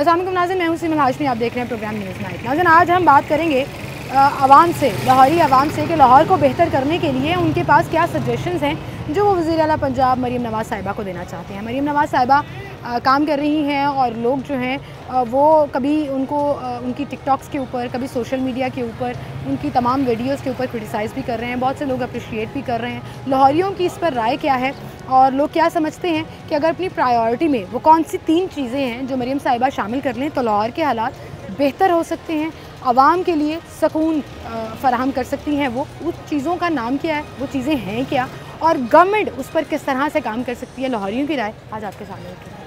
अस्सलाम वालेकुम नाज़रीन, मैं हूं सीमा हाशमी, आप देख रहे हैं प्रोग्राम न्यूज़ नाइट। नाज़रीन, आज हम बात करेंगे आवाम से, लाहौरी आवाम से कि लाहौर को बेहतर करने के लिए उनके पास क्या सजेशंस हैं जो वो वज़ीर आला पंजाब मरीम नवाज़ साहिबा को देना चाहते हैं। मरीम नवाज़ साहिबा काम कर रही हैं और लोग जो हैं वो कभी उनको उनकी टिकटॉक्स के ऊपर, कभी सोशल मीडिया के ऊपर, उनकी तमाम वीडियोस के ऊपर क्रिटिसाइज़ भी कर रहे हैं। बहुत से लोग अप्रिशिएट भी कर रहे हैं। लाहौरियों की इस पर राय क्या है और लोग क्या समझते हैं कि अगर अपनी प्रायोरिटी में वो कौन सी 3 चीज़ें हैं जो मरीम साहिबा शामिल कर लें तो लाहौर के हालात बेहतर हो सकते हैं, आवाम के लिए सुकून फ़राहम कर सकती हैं। वो उस चीज़ों का नाम क्या है, वो चीज़ें हैं क्या, और गवर्नमेंट उस पर किस तरह से काम कर सकती है। लाहौरियों की राय आज आपके सामने रखी है।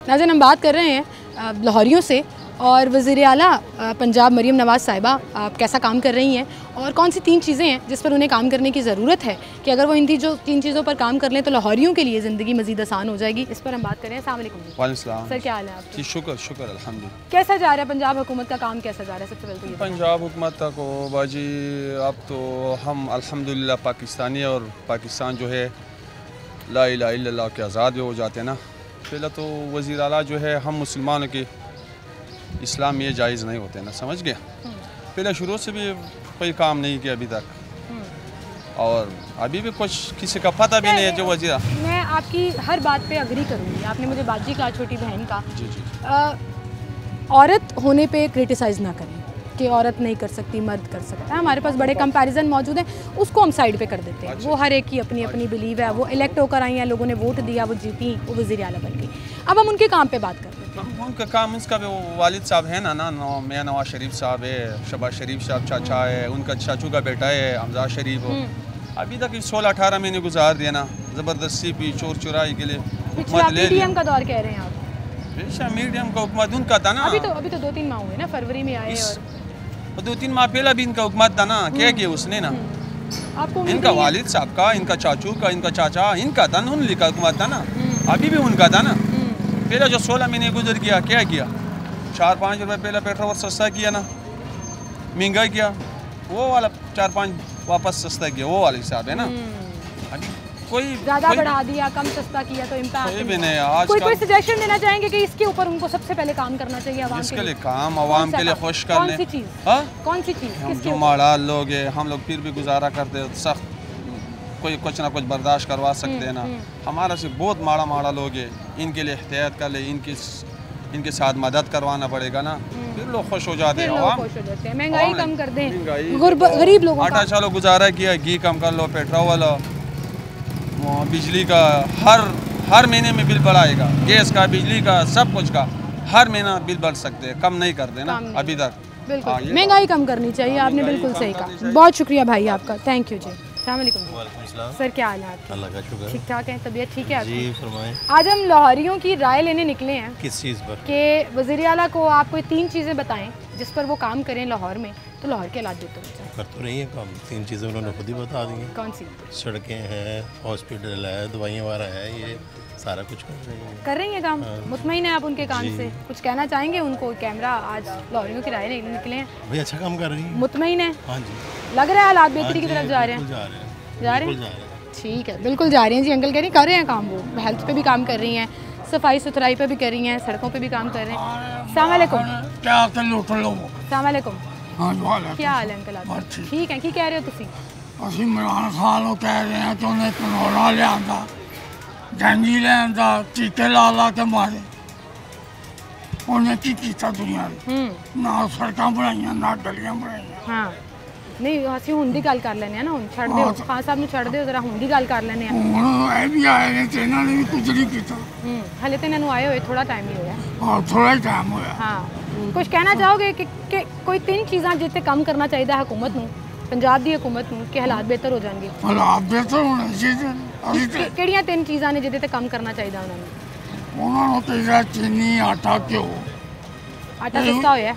नाज़रीन, हम बात कर रहे हैं लाहौरियों से और वज़ीर आला पंजाब मरीम नवाज़ साहिबा कैसा काम कर रही हैं और कौन सी 3 चीज़ें हैं जिस पर उन्हें काम करने की ज़रूरत है कि अगर वो इन 3 चीज़ों पर काम कर लें तो लाहौरियों के लिए ज़िंदगी मज़ीद आसान हो जाएगी। इस पर हम बात करें। अस्सलाम वालेकुम। वालेकुम सलाम। सर, क्या हाल है आपके? शुक्र अल्हम्दुलिल्लाह। कैसा जा रहा है पंजाब हुकूमत का काम, कैसा जा रहा है? सबसे पहले तो ये पंजाब हुकूमत को बाजी अब तो हम अल्हम्दुलिल्लाह पाकिस्तानी और पाकिस्तान जो है ला इलाहा इल्लल्लाह के आज़ाद हो जाते हैं ना। पहले तो वज़ीर आला जो है हम मुसलमानों के इस्लाम में ये जायज़ नहीं होते ना, समझ गए। पहले शुरू से भी कोई काम नहीं किया अभी तक और अभी भी कुछ किसी का पता भी नहीं है जो वज़ीर। मैं आपकी हर बात पे अग्री करूँगी। आपने मुझे बाजी कहा, छोटी बहन का। जी। औरत होने पे क्रिटिसाइज़ ना करें कि औरत नहीं कर सकती, मर्द कर सकता है। हमारे पास बड़े कंपैरिजन मौजूद हैं, उसको हम साइड पे कर देते हैं। वो हर एक की अपनी अपनी बिलीव है। वो इलेक्ट होकर आई हैं, लोगों ने वोट दिया, वो जीती, वो वज़ीर आला बन गई। अब हम उनके काम पे बात करते हैं। उनका काम, उसका भी वालिद साहब है ना मियां नवाज शरीफ साहब है, शहबाज शरीफ साहब चाचा है, उनका चाचू का बेटा है हमज़ाद शरीफ। अभी तक 16-18 महीने गुजार दिया ना, ज़बरदस्ती भी चोर चुराई के लिए मीडियम का दौर कह रहे हैं आप? मीडियम का हुकूमत उनका था ना। अभी तो 2-3 माह हुए ना, फरवरी में आए और 2-3 माह पहले भी इनका हुकूमत था ना। क्या किया उसने ना, आपको इनका वालिद साहब का, इनका चाचू का, इनका चाचा, इनका था ना, उनका हुकूमत था ना। अभी भी उनका था ना। पहले जो 16 महीने गुजर गया, क्या किया? 4-5 रुपये पहले पेट्रोल सस्ता किया ना, महंगा किया, वो वाला 4-5 वापस सस्ता किया, वो वाला हिसाब है ना। अभी कोई ज़्यादा बढ़ा दिया, कम सस्ता किया तो इम्पैक्ट भी नहीं। आज कोई सजेशन देना चाहेंगे कि इसके ऊपर उनको सबसे पहले काम करना चाहिए आवाम इसके लिए काम आवाम के लिए खुश कर कौन सी चीज़? हम जो माड़ा लोग हैं, हम लोग फिर भी गुजारा करते हैं, सख्त कोई कुछ ना कुछ बर्दाश्त करवा सकते हैं ना। हमारा से बहुत माड़ा लोग है, इनके लिए एहतियात कर ले, इनके साथ मदद करवाना पड़ेगा ना, फिर लोग खुश हो जाते हैं। महंगाई कम कर दें, गरीब लोगों आटा चलो गुजारा किया, घी कम कर लो, पेट्रोल, बिजली का हर महीने में बिल बढ़ाएगा, गैस का, बिजली का, सब कुछ का हर महीना बिल बढ़ सकते हैं, कम नहीं कर देना अभी तक। बिल्कुल महंगाई कम करनी चाहिए, आपने बिल्कुल सही कहा। बहुत शुक्रिया भाई आपका, थैंक यू जी। अस्सलाम। सर, क्या हाल है आपके? अल्लाह का शुक्र। ठीक ठाक है, तबीयत ठीक है आपकी? जी फरमाएं। आज हम लाहौरियों की राय लेने निकले हैं। किस चीज़ पर? कि वज़ीर आला को आप कोई 3 चीज़ें बताएं जिस पर वो काम करें लाहौर में तो लाहौर के हालात बेहतर हो जाए। कर तो रही है काम, 3 चीज़ें उन्होंने खुद ही बता दी हैं। कौन सी? सड़कें हैं, हॉस्पिटल है, दवाइयाँ वगैरह है, ये सारा कुछ कर रही है काम। हाँ। मुतमईन है आप उनके काम से? कुछ कहना चाहेंगे उनको? कैमरा आज लाहौरियों की राय लेने निकले हैं। भाई अच्छा काम कर रही है, मुतमईन है? हाँ जी। लग रहा है हालात बेहतरी की तरफ जा रहे हैं? जा रहे हैं। ठीक है, बिल्कुल जा रहे हैं जी। अंकल कह रहे हैं कर रहे हैं काम, वो हेल्थ पे भी काम कर रही हैं, सफाई सुथराई पे भी कर रही हैं, सड़कों पे भी काम कर रहे हैं। अस्सलाम वालेकुम। अस्सलाम वालेकुम। क्या हाल है अंकल आपका? ठीक है, की कह रहे हो तुसी? ਅਸੀਂ ਇਮਰਾਨ ਖਾਨ ਨੂੰ ਕਹਿ ਰਹੇ ਹਾਂ ਕਿ ਉਹਨੇ ਕਨੋਲਾ ਲਿਆਂਦਾ, ਜੰਗੀ ਲਿਆਂਦਾ, ਟੀਕੇ ਲਾ ਕੇ ਮਾਰੇ। ਉਹਨੇ ਕੀ ਕੀਤਾ ਦੁਨੀਆ ਨੂੰ? ਨਾ ਸੜਕਾਂ ਬਣਾਈਆਂ, ਨਾ ਗਲੀਆਂ ਬਣਾਈਆਂ। हाँ नहीं, ਅਸੀਂ ਹੁਣ ਦੀ ਗੱਲ ਕਰ ਲੈਂਦੇ ਆ ਨਾ। ਹੁਣ ਛੱਡ ਦਿਓ, ਖਾਨ ਸਾਹਿਬ ਨੂੰ ਛੱਡ ਦਿਓ ਜ਼ਰਾ, ਹੁਣ ਦੀ ਗੱਲ ਕਰ ਲੈਂਦੇ ਆ। ਹੁਣ ਇਹ ਵੀ ਆਏ ਨੇ ਤੇ ਇਹਨਾਂ ਨੇ ਵੀ ਕੁਝ ਨਹੀਂ ਕੀਤਾ। ਹਲੇ ਤਾਂ ਇਹਨਾਂ ਨੂੰ ਆਏ ਹੋਏ ਥੋੜਾ ਟਾਈਮ ਹੀ ਹੋਇਆ। ਹਾਂ, ਥੋੜਾ ਹੀ ਟਾਈਮ ਹੋਇਆ। हाँ, कुछ कहना चाहोगे कि कोई 3 चीज़ां जिते कम करना चाहिए हुकूमत नूं, पंजाब दी हुकूमत नूं, कि हालात बेहतर हो जाएंगे? हालात बेहतर होने चाहिए। किहड़ियां 3 चीज़ां ने जिहदे ते कम करना चाहिए उन्होंने चाहिए? चीनी, आटा, घ्यो। आटा सस्ता होया?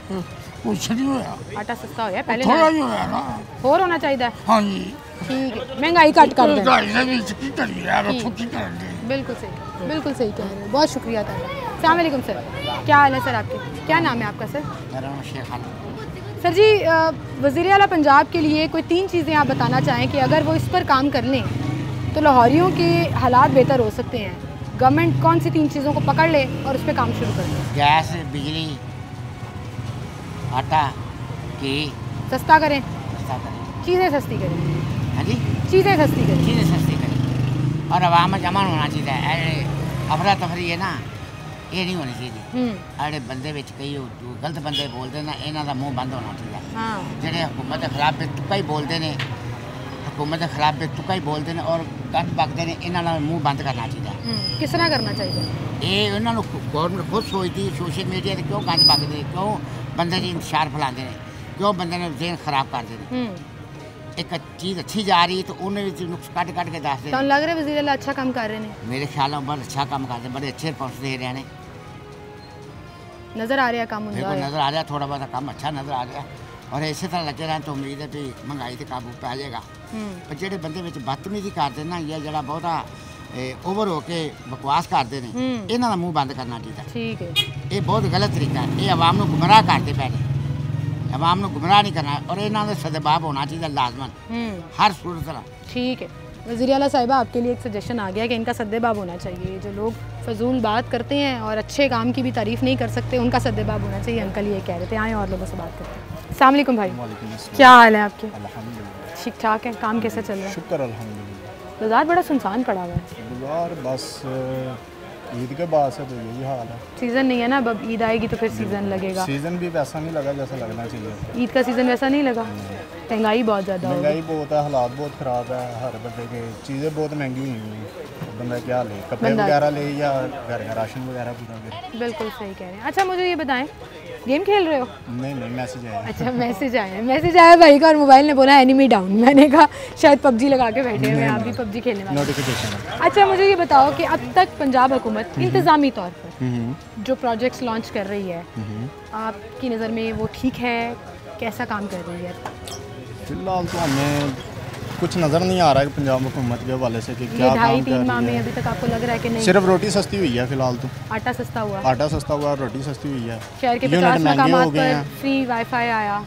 कुछ नहीं होया। आटा सस्ता होया पहले थोड़ा ही होया ना, होर होना चाहिए। हाँ जी। ठीक है, महंगाई घट कर दें। महंगाई दे विच की करिए यार, की करन दे। बिल्कुल सही, बिल्कुल सही कह रहे हो, बहुत शुक्रिया था। अस्सलाम वालेकुम सर, क्या हाल है सर आपके, क्या नाम है आपका सर? मेरा नाम शेख आलम। सर जी, वज़ीर आला पंजाब के लिए कोई 3 चीज़ें आप बताना चाहें कि अगर वो इस पर काम कर लें तो लाहौरियों के हालात बेहतर हो सकते हैं। गवर्नमेंट कौन सी 3 चीज़ों को पकड़ ले और उस पर काम शुरू कर दे? गैस, बिजली, आटा, घी सस्ता करें, सस्ता करें। चीज़ें सस्ती करें। हाँ जी, चीज़ें सस्ती करें। चीज़ें सस्ती करें और आवाम में जमा होना चाहिए। अफरा तफरी है ना, ये नहीं होनी चाहिए। अरे बंदे विच कई गलत बंदे बोलते ना, इन्हों का मुँह बंद होना चाहिए। हाँ, जेडे हुकूमत के खिलाफ भी तुक्का ही बोलते हैं, हुकूमत के खिलाफ भी तुक्का ही बोलते हैं और गंद बकते हैं, इन्हों का मुँह बंद करना चाहिए। किस तरह करना चाहिए? ये उन्होंने गौरमेंट खुद सोचती सोशल मीडिया से क्यों गंद बकते हैं, क्यों बंदे की इंतशार फैलाते हैं, क्यों बंदे ने जहन खराब करते हैं। एक चीज़ अच्छी जा रही है तो उन्हें भी नुक्स कट के दस तो लग रहा है वज़ीर आला अच्छा काम कर रहे हैं? मेरे ख्याल में बहुत अच्छा काम करते हैं, बड़े अच्छे रिस्पॉन्स दे रहे हैं। नज़र आ रहा है काम? मेरे को नज़र आ रहा, थोड़ा बहुत काम अच्छा नज़र आ रहा और इसी तरह लगे रहें तो उम्मीद है कि महंगाई से काबू पै जाएगा। पर जेडे बंदे विच बदतमीजी करते ना या जरा बहुता ओवर होके बकवास करते हैं, इन्हों का मुँह बंद करना चाहिए। ठीक है, ये बहुत गलत तरीका है, ये आवाम को गुमराह करते पै रहे, आवाम को गुमराह नहीं करना और इन्हों का सदबाब होना चाहिए लाजमन हर सूरत तरह। ठीक है, वज़ीर आला साहिबा आपके लिए एक सजेशन आ गया कि इनका सद्देबाब होना चाहिए। जो लोग फजूल बात करते हैं और अच्छे काम की भी तारीफ़ नहीं कर सकते, उनका सद्देबाब होना चाहिए। अंकल ये कह रहे थे, आए और लोगों से बात करते हैं। अस्सलाम वालेकुम भाई, क्या हाल है आपके? अल्हम्दुलिल्लाह, ठीक ठाक है, काम कैसा चल रहा है? शुक्र अल्हम्दुलिल्लाह। बाज़ार बड़ा सुनसान पड़ा हुआ है। बाज़ार बस ईद के बाद से तो यही हाल है। सीज़न नहीं है ना, अब ईद आएगी तो फिर सीज़न लगेगा। सीज़न भी वैसा नहीं लगा जैसा लगना चाहिए। ईद का सीज़न वैसा नहीं लगा, महंगाई बहुत ज़्यादा हो गई। महंगाई बहुत है, हालात बहुत ख़राब है, हर बंदे के चीज़ें बहुत महंगी हुई हैं। बंदा क्या ले, कपड़े वगैरह ले या घर का राशन वगैरह पूरा ले। बिल्कुल सही कह रहे हैं। अच्छा मुझे ये बताएं, गेम खेल रहे हो? नहीं नहीं, मैसेज आया। अच्छा मैसेज आया भाई का और मोबाइल ने बोला एनिमी डाउन। मैंने कहा शायद पबजी लगा के बैठे हैं, आप भी पबजी खेलने वाले। नोटिफिकेशन। अच्छा मुझे ये बताओ कि अब तक पंजाब हुकूमत इंतज़ामी तौर पर जो प्रोजेक्ट्स लॉन्च कर रही है, आपकी नज़र में वो ठीक है? कैसा काम कर रही है? फिलहाल तो हमें कुछ नज़र नहीं आ रहा है पंजाब हुकूमत के हवाले से कि क्या काम कर 2.5-3 माह रही में है। अभी तक आपको लग रहा है कि नहीं? सिर्फ रोटी सस्ती हुई है फिलहाल तो। आटा सस्ता हुआ, आटा सस्ता हुआ, रोटी सस्ती हुई है। शहर के यूनिट 50 महंगे मकामात हो गए पर हैं। फ्री वाईफाई आया,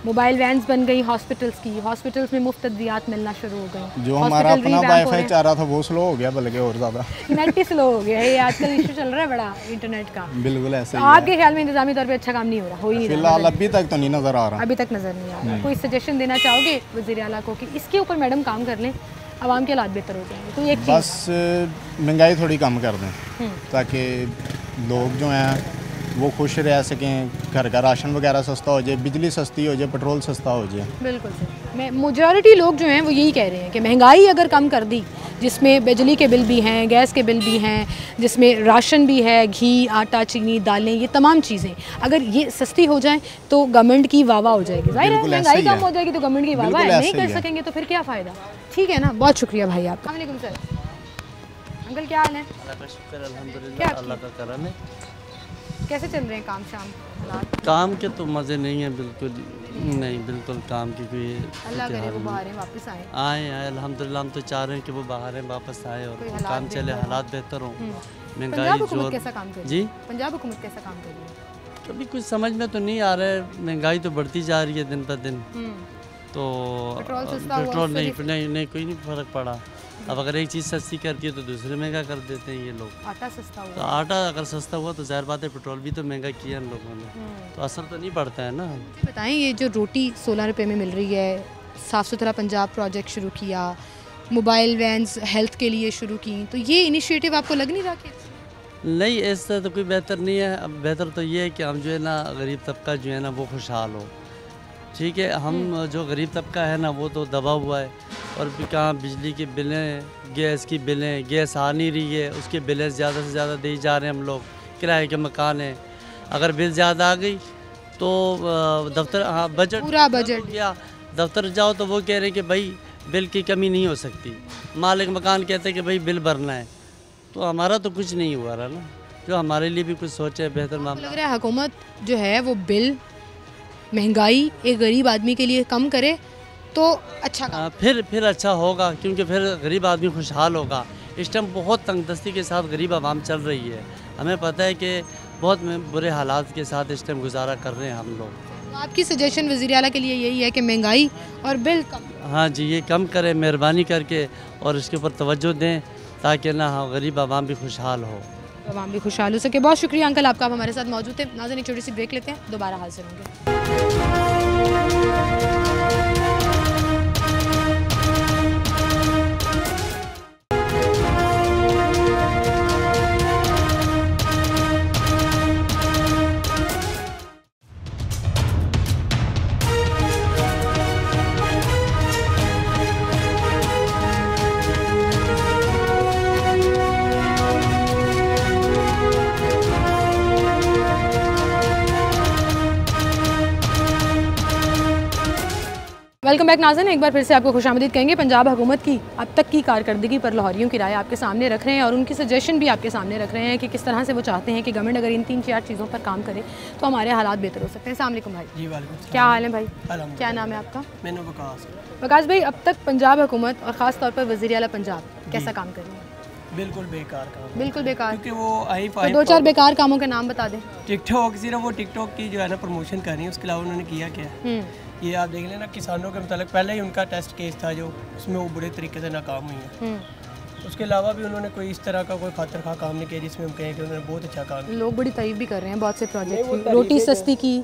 मोबाइल वैन्स बन गई हॉस्पिटल्स की, हॉस्पिटल्स में मुफ्त अद्वियात मिलना शुरू हो गई। जो हमारा अपना वाईफाई चाह रहा था वो स्लो हो गया, बल्कि और ज़्यादा नेट ही स्लो हो गया है। ये आजकल इशू चल रहा है बड़ा इंटरनेट का। बिल्कुल ऐसे तो ही है। आपके ख्याल में इंतजामी तौर पे अच्छा काम नहीं हो रहा? हो ही नहीं रहा फिलहाल अभी तक तो नहीं नज़र आ रहा। अभी तक नज़र नहीं आ रहा। कोई सजेशन देना चाहोगे वज़ीर आला को कि इसके ऊपर मैडम काम कर लें, आवाम के हालात बेहतर हो जाएंगे? तो एक बस महंगाई थोड़ी कम कर दें ताकि लोग जो हैं वो खुश रह सकें, घर का राशन वगैरह सस्ता हो जाए, बिजली सस्ती हो जाए, पेट्रोल सस्ता हो जाए। बिल्कुल सही। मैं मेजॉरिटी लोग जो हैं वो यही कह रहे हैं कि महंगाई अगर कम कर दी, जिसमें बिजली के बिल भी हैं, गैस के बिल भी हैं, जिसमें राशन भी है, घी, आटा, चीनी, दालें, ये तमाम चीज़ें अगर ये सस्ती हो जाएं तो गवर्नमेंट की वाह हो जाएगी। जाहिर है महंगाई कम हो जाएगी तो गवर्नमेंट की वाह है, नहीं कर सकेंगे तो फिर क्या फ़ायदा? ठीक है ना, बहुत शुक्रिया भाई आपका। वालेकुम सर, अंकल क्या हाल है? अल्हम्दुलिल्लाह, अल्लाह का करम है। कैसे चल रहे हैं काम शाम हालात? काम के तो मज़े नहीं है, बिल्कुल नहीं, बिल्कुल काम की कोई अल्लाह करे वो बाहर हैं वापस आए। आए अल्हम्दुलिल्लाह, हम तो चाह रहे हैं कि वो बाहर हैं वापस आए और काम चले, हालात बेहतर हों। पंजाब महंगाई हुकूमत जो कैसा काम कर रही जी है? पंजाब हुकूमत कैसा काम कर रही है? कभी कुछ समझ में तो नहीं आ रहा है, महंगाई तो बढ़ती जा रही है दिन पर दिन। तो पेट्रोल सस्ता हुआ, पेट्रोल उससे नहीं कोई नहीं फ़र्क पड़ा। अब अगर एक चीज़ सस्ती करती है तो दूसरे महंगा कर देते हैं ये लोग। आटा सस्ता तो हुआ, आटा अगर सस्ता हुआ तो ज़ाहिर बात है पेट्रोल भी तो महंगा किया इन लोगों ने, तो असर तो नहीं पड़ता है ना। बताएं ये जो रोटी 16 रुपए में मिल रही है, साफ़ सुथरा पंजाब प्रोजेक्ट शुरू किया, मोबाइल वैन्स हेल्थ के लिए शुरू की, तो ये इनिशिएटिव आपको लग नहीं रहा कि? नहीं, ऐसा तो कोई बेहतर नहीं है। अब बेहतर तो ये है कि हम जो है ना गरीब तबका जो है ना वो खुशहाल हो। ठीक है, हम जो गरीब तबका है ना वो तो दबा हुआ है और भी कहाँ बिजली की बिलें, गैस की बिलें, गैस आ नहीं रही है, उसके बिलें ज़्यादा से ज़्यादा दे जा रहे हैं हम लोग। किराए के मकान हैं, अगर बिल ज़्यादा आ गई तो दफ्तर, हाँ बजट पूरा बजट क्या, दफ्तर जाओ तो वो कह रहे हैं कि भाई बिल की कमी नहीं हो सकती। मालिक मकान कहते हैं कि भाई बिल भरना है, तो हमारा तो कुछ नहीं हुआ रहा ना, जो हमारे लिए भी कुछ सोचे बेहतर मामला। लग रहा है हुकूमत जो है वो बिल, महंगाई एक गरीब आदमी के लिए कम करे तो अच्छा काम। फिर अच्छा होगा, क्योंकि फिर गरीब आदमी खुशहाल होगा। इस टाइम बहुत तंगदस्ती के साथ गरीब आवाम चल रही है। हमें पता है कि बहुत बुरे हालात के साथ इस टाइम गुजारा कर रहे हैं हम लोग। तो आपकी सजेशन वज़ीर आला के लिए यही है कि महंगाई और बिल कम, हाँ जी, ये कम करें मेहरबानी करके और इसके ऊपर तवज्जो दें ताकि ना हाँ गरीब आवाम भी खुशहाल हो, आवाम भी खुशहाल हो सके। बहुत शुक्रिया अंकल आपका, आप हमारे साथ मौजूद थे। नाज़रीन एक छोटी सी ब्रेक लेते हैं, दोबारा हाजिर होंगे। वेलकम बैक नाज़रीन, एक बार फिर से आपको खुशामदीद कहेंगे। पंजाब हुकूमत की अब तक की कारकर्दगी पर लाहौरियों की राय आपके सामने रख रहे हैं और उनकी सजेशन भी आपके सामने रख रहे हैं कि किस तरह से वो चाहते हैं कि गवर्नमेंट अगर इन 3-4 चीज़ों पर काम करे तो हमारे हालात बेहतर हो सकते हैं। अस्सलाम वालेकुम भाई। जी वालेकुम। क्या हाल है भाई? क्या नाम है आपका? मैंने वकास। वकास भाई, अब तक पंजाब हुकूमत और ख़ास तौर पर वज़ीर आला पंजाब कैसा काम कर रही है? बिल्कुल बेकार काम, बिल्कुल बेकार। क्योंकि वो आई तो 2-4 बेकार कामों के नाम बता दें। टिकटॉक, सिर्फ वो टिकटॉक की जो है ना प्रमोशन कर रही है, उसके अलावा उन्होंने किया क्या? ये आप देख लेना, किसानों के मतलब पहले ही उनका टेस्ट केस था जो उसमें वो बुरे तरीके से नाकाम हुई है। उसके अलावा भी उन्होंने कोई इस तरह का कोई खातिर खा काम नहीं किया जिसमें हम कहें कि उन्होंने बहुत अच्छा काम किया। लोग बड़ी तारीफ भी कर रहे हैं बहुत से प्रोजेक्ट की। रोटी सस्ती की,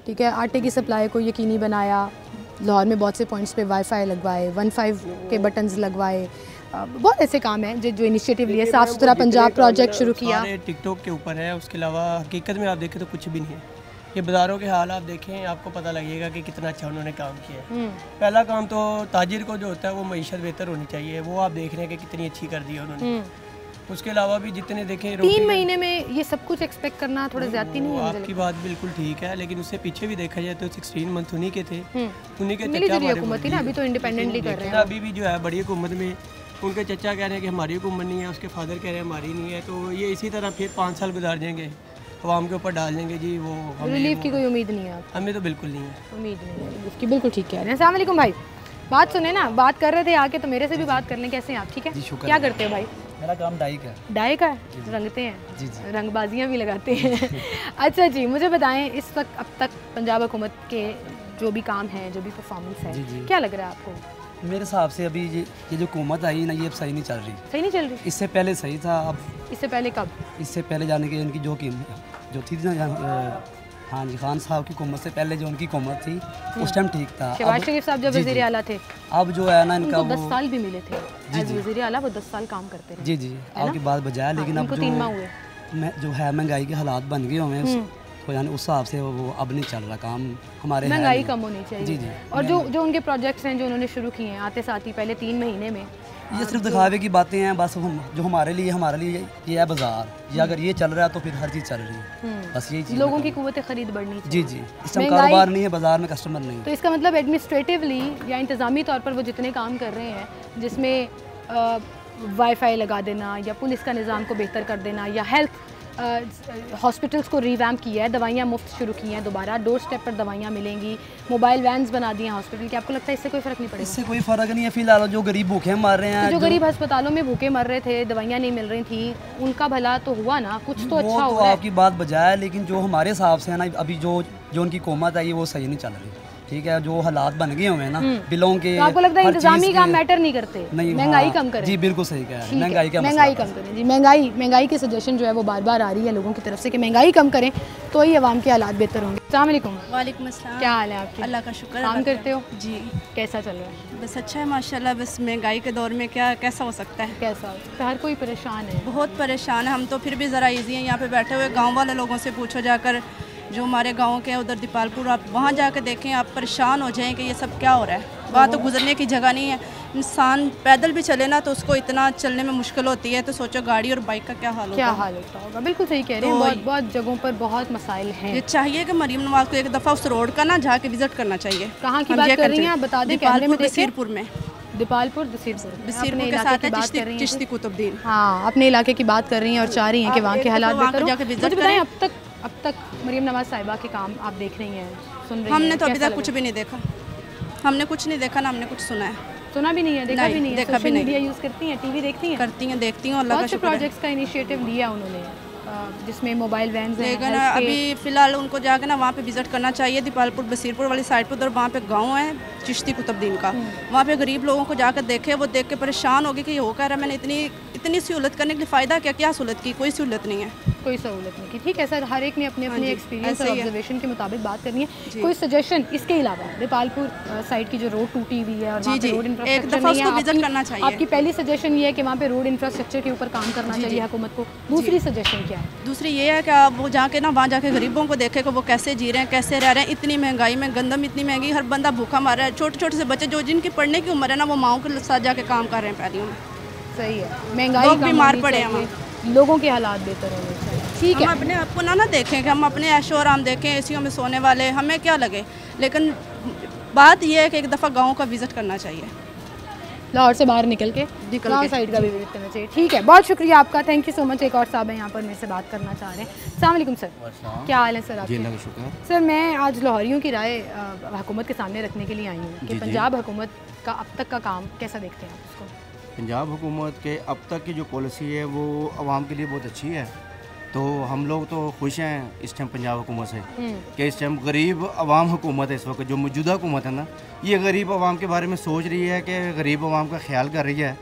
ठीक है, आटे की सप्लाई को यकीनी बनाया, लाहौर में बहुत से पॉइंट्स पे वाईफाई लगवाए, 15 के बटन्स लगवाए, बहुत ऐसे काम हैं जो इनिशिएटिव लिए। साफ़ सुथरा पंजाब प्रोजेक्ट शुरू किया। टिकटॉक के ऊपर है, उसके अलावा हकीकत में आप देखें तो कुछ भी नहीं है। ये बाज़ारों के हाल आप देखें, आपको पता लगेगा कि कितना अच्छा उन्होंने काम किया है। पहला काम तो ताजिर को जो होता है वो मईशत बेहतर होनी चाहिए, वो आप देख रहे हैं कि कितनी अच्छी कर दी है उन्होंने। उसके अलावा भी जितने देखें 3 महीने में ये सब कुछ एक्सपेक्ट करना थोड़ा ज़्यादा नहीं है? आपकी बात बिल्कुल ठीक है, लेकिन उससे पीछे भी देखा जाए तो 16 मंथ उन्हीं के थे, उन्हीं के हुकूमत थी ना, अभी तो इंडिपेंडेंटली कर रहे हैं। अभी भी जो है बड़ी हुकूमत में उनके चचा कह रहे हैं कि हमारी हुकूमत नहीं है, उसके फादर कह रहे हैं हमारी नहीं है, तो ये इसी तरह फिर 5 साल गुजार जाएंगे, आवाम के ऊपर डाल देंगे जी। वो रिलीफ की कोई उम्मीद नहीं है? हमें तो बिल्कुल नहीं है उम्मीद नहीं है उसकी। बिल्कुल ठीक कह रहे हैं। अस्सलाम वालेकुम भाई, बात सुने ना, बात कर रहे थे आके, तो मेरे से भी बात कर लें। कैसे हैं आप? ठीक है। क्या करते हो भाई? मेरा काम डाई का है। डाई का है? रंगते हैं? जी जी। रंगबाजियाँ भी लगाते हैं। अच्छा जी, मुझे बताएं इस वक्त अब तक पंजाब हुकूमत के जो भी काम है, जो भी परफॉर्मेंस है, क्या लग रहा है आपको? मेरे हिसाब से अभी ये जो हुकूमत आई ना, ये अब सही नहीं चल रही। सही नहीं चल रही? इससे पहले सही था। अब इससे पहले कब? इससे पहले जाने के इनकी जो थी ना, हाँ जी, खान साहब की हुकूमत से पहले जो उनकी हुकूमत थी उस टाइम ठीक था। शहबाज शरीफ साहब जब वज़ीर आला थे, अब जो है ना इनका 10 साल भी मिले थे एज वज़ीर आला, वो 10 साल काम करते रहे। जी जी, आपकी बात बजाय, लेकिन अब जो है महंगाई के हालात बन गए हुए तो यानी उस हिसाब से वो अब नहीं चल रहा काम हमारे। महंगाई कम होनी चाहिए। जी जी। और जो उनके प्रोजेक्ट्स हैं जो उन्होंने शुरू किए हैं आते साथ ही पहले 3 महीने में, ये सिर्फ दिखावे की बातें हैं बस। जो हमारे लिए ये है बाजार, ये अगर ये चल रहा है तो फिर हर चीज़ चल रही है, बस यही चीज़। लोगों की कुव्वत खरीद बढ़नी चाहिए। जी जी, इस टाइम कारोबार नहीं है, बाजार में कस्टमर नहीं। तो इसका मतलब एडमिनिस्ट्रेटिवली या इंतज़ामी तौर पर वो जितने काम कर रहे हैं, जिसमें वाईफाई लगा देना या पुलिस का निज़ाम को बेहतर कर देना या हेल्थ हॉस्पिटल्स को रिवैम्प किया है, दवाइयाँ मुफ्त शुरू की हैं, दोबारा डोर स्टेप पर दवाइयाँ मिलेंगी, मोबाइल वैन्स बना दी हैं हॉस्पिटल की, आपको लगता है इससे कोई फ़र्क नहीं पड़ेगा? इससे कोई फ़र्क नहीं है। फिलहाल जो गरीब भूखे मर रहे हैं, जो गरीब अस्पतालों में भूखे मर रहे थे, दवाइयाँ नहीं मिल रही थी, उनका भला तो हुआ ना, कुछ तो अच्छा हो रहा है। आपकी बात बजाय, लेकिन जो हमारे हिसाब से है ना, अभी जो उनकी हुकूमत है वो सही नहीं चल रही। ठीक है, जो हालात बन गए हुए हैं ना बिलों के, तो आपको लगता है इंतजामी काम मैटर नहीं करते? नहीं, महंगाई कम करें। जी बिल्कुल सही कह रहे हैं, महंगाई कम करें। जी, महंगाई की सजेशन जो है वो बार बार आ रही है लोगों की तरफ से कि महंगाई कम करें तो ही आवाम के हालात बेहतर होंगे। अस्सलाम वालेकुम। वालेकुम अस्सलाम। क्या हाल है आपके? अल्लाह का शुक्र। काम करते हो? जी। कैसा चल रहा है? बस अच्छा है माशाल्लाह। बस महंगाई के दौर में कैसा हो सकता है? कैसा हो सकता है? हर कोई परेशान है, बहुत परेशान है। हम तो फिर भी ज़रा ईजी हैं यहाँ पे बैठे हुए। गाँव वाले लोगों से पूछो जाकर, जो हमारे गांव के उधर दीपालपुर, आप वहाँ जाकर देखें, आप परेशान हो जाएं कि ये सब क्या हो रहा है। वहाँ तो गुजरने की जगह नहीं है। इंसान पैदल भी चले ना तो उसको इतना चलने में मुश्किल होती है, तो सोचो गाड़ी और बाइक का क्या हाल होता होगा। बिल्कुल सही कह रहे हैं। बहुत जगहों पर बहुत मसाइल हैं। ये चाहिए कि मरीम नवाज को एक दफ़ा उस रोड का ना जाके विजिट करना चाहिए। कहाँ की बात कर रही हैं आप? बता दें। दसीरपुर में। दीपालपुर दसीरपुर के साथ है चिश्ती कुतुबुद्दीन। हाँ, अपने इलाके की बात कर रही हैं और चाह रही हैं कि वहाँ के हालात बेहतर हो। मुझे बताएं, अब तक मरीम नवाज साहिबा के काम आप देख रही हैं, सुन रही हैं? हमने तो अभी तक कुछ भी नहीं देखा। हमने कुछ नहीं देखा ना हमने कुछ सुना है। सुना भी नहीं है, देखा भी नहीं है। सोशल मीडिया यूज़ करती हैं, टीवी देखती हैं? देखती हूँ। अल्लाह का शुक्र है। प्रोजेक्ट्स का इनिशिएटिव लिया उन्होंने जिसमें मोबाइल वैन लेकिन अभी फ़िलहाल उनको जाकर ना वहाँ पे विज़िट करना चाहिए, दीपालपुर बसीरपुर वाली साइड पर। उधर वहाँ पे गांव है चिश्ती कुतुबुद्दीन का, वहाँ पे गरीब लोगों को जाकर देखे, वो देख के परेशान हो गए कि हो कह रहा है मैंने इतनी सहूलत करने के लिए फ़ायदा क्या सहूलत की? कोई सहूलत नहीं है, कोई सहूलत नहीं की। ठीक है सर, हर एक ने अपने अपने एक्सपीरियंस और ऑब्जर्वेशन के मुताबिक बात करनी है। कोई सजेशन इसके अलावा दीपालपुर साइड की जो रोड टूटी हुई है और वहाँ पे रोड इंफ्रास्ट्रक्चर विजिट करना चाहिए, आपकी पहली सजेशन ये है कि वहाँ पे रोड इंफ्रास्ट्रक्चर के ऊपर काम करना चाहिए हुकूमत को। दूसरी सजेशन क्या है? दूसरी ये है कि आप वो जाके ना वहाँ जाके गरीबों को देखे कि वो कैसे जी रहे हैं, कैसे रह रहे हैं। इतनी महंगाई में, गंदम इतनी महंगी, हर बंदा भूखा मर रहा है। छोटे छोटे से बच्चे जो जिनकी पढ़ने की उम्र है ना, वो माओ के साथ जाके काम कर रहे हैं पैलियों में। सही है, महंगाई बीमार पड़े हैं, लोगों के हालात बेहतर होने चाहिए। ठीक है, अपने आप को ना देखें कि हम अपने ऐशो आराम देखें, एसियों में सोने वाले हमें क्या लगे, लेकिन बात यह है कि एक दफ़ा गाँव का विज़िट करना चाहिए, लाहौर से बाहर निकल के गाँव साइड का भी विजिट करना चाहिए। ठीक है, बहुत शुक्रिया आपका, थैंक यू सो मच। एक और साहब है यहाँ पर मेरे से बात करना चाह रहे हैं। अस्सलाम वालेकुम सर, क्या हाल है सर आपके? सर मैं आज लाहौरियों की राय हुकूमत के सामने रखने के लिए आई हूँ कि पंजाब हुकूमत का अब तक का काम कैसा देखते हैं आप उसको? पंजाब हुकूमत के अब तक की जो पॉलिसी है वो आवाम के लिए बहुत अच्छी है, तो हम लोग तो खुश हैं इस टाइम पंजाब हुकूमत से कि इस टाइम गरीब आवाम हुकूमत है। इस वक्त जो मौजूदा हुकूमत है ना, ये गरीब आवाम के बारे में सोच रही है कि गरीब आवाम का ख्याल कर रही है।